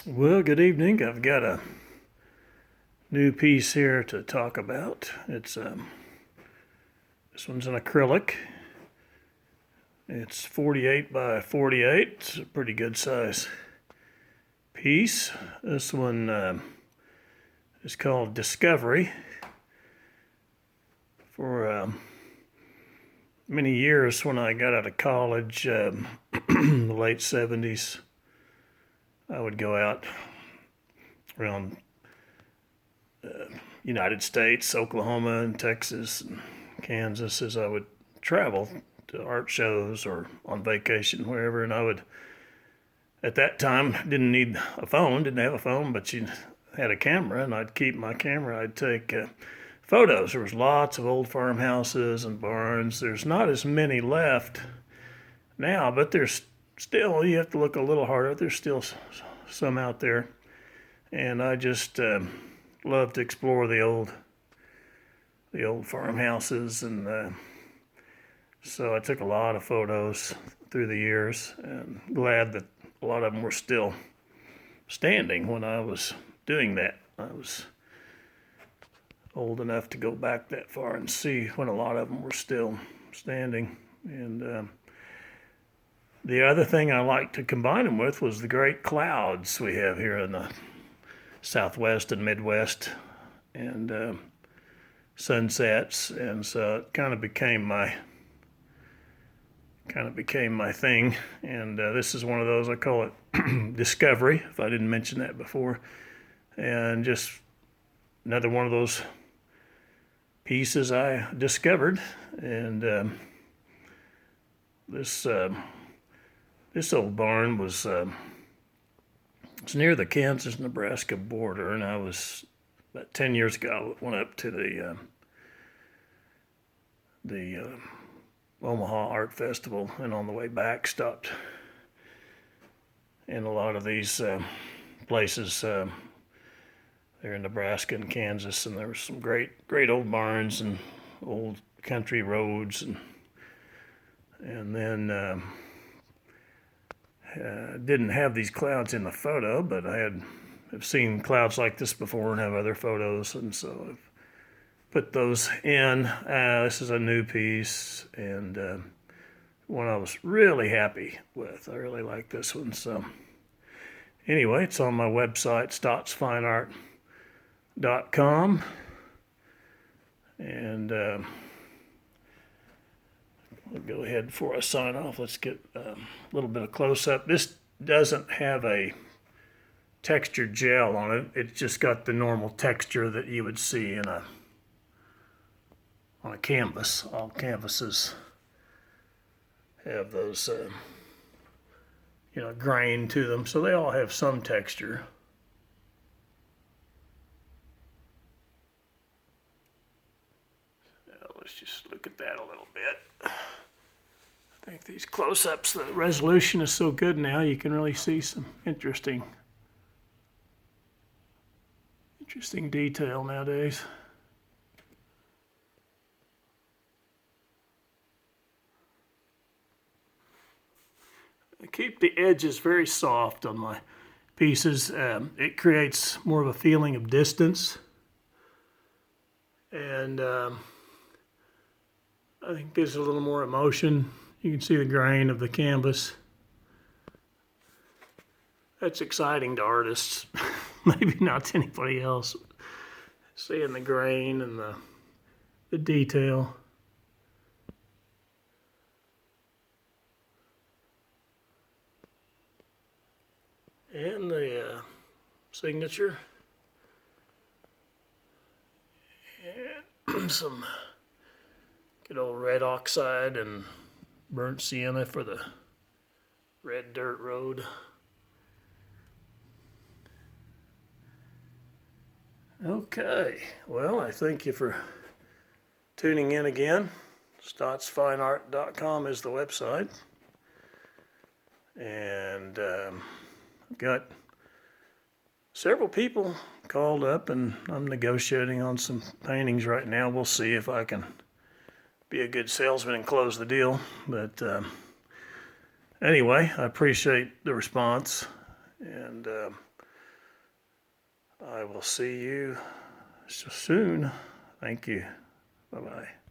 Well, good evening. I've got a new piece here to talk about. This one's an acrylic. It's 48 by 48. It's a pretty good size piece. This one is called Discovery. For many years when I got out of college, in the late 70s, I would go out around United States, Oklahoma and Texas and Kansas as I would travel to art shows or on vacation, wherever. And I would, at that time, didn't have a phone, but you had a camera, and I'd keep my camera. I'd take photos. There was lots of old farmhouses and barns. There's not as many left now, but there's still, you have to look a little harder. There's still some out there. And I just love to explore the old farmhouses, and so I took a lot of photos through the years, and glad that a lot of them were still standing when I was doing that. I was old enough to go back that far and see when a lot of them were still standing. And the other thing I liked to combine them with was the great clouds we have here in the Southwest and Midwest, and sunsets, and so it kind of became my thing. And this is one of those, I call it Discovery, if I didn't mention that before, and just another one of those pieces I discovered. And this old barn was it's near the Kansas-Nebraska border, and I was about 10 years ago. I went up to the Omaha Art Festival, and on the way back stopped in a lot of these places there in Nebraska and Kansas, and there were some great old barns and old country roads, and then didn't have these clouds in the photo, but I've seen clouds like this before and have other photos, and so I've put those in. This is a new piece, and one I was really happy with. I really like this one. So anyway, it's on my website, stottsfineart.com, and I'll go ahead before I sign off. Let's get a little bit of close-up. This doesn't have a textured gel on it. It's just got the normal texture that you would see on a canvas. All canvases have those, grain to them, so they all have some texture. Let's just look at that a little bit. I think these close-ups, the resolution is so good now, you can really see some interesting detail nowadays. I keep the edges very soft on my pieces. It creates more of a feeling of distance, and I think gives a little more emotion. You can see the grain of the canvas. That's exciting to artists, maybe not to anybody else. Seeing the grain and the detail. And the signature. And some good old red oxide and burnt sienna for the red dirt road. Okay, well, I thank you for tuning in again. stottsfineart.com is the website. And I've got several people called up, and I'm negotiating on some paintings right now. We'll see if I can be a good salesman and close the deal. But anyway, I appreciate the response, and I will see you soon. Thank you. Bye-bye.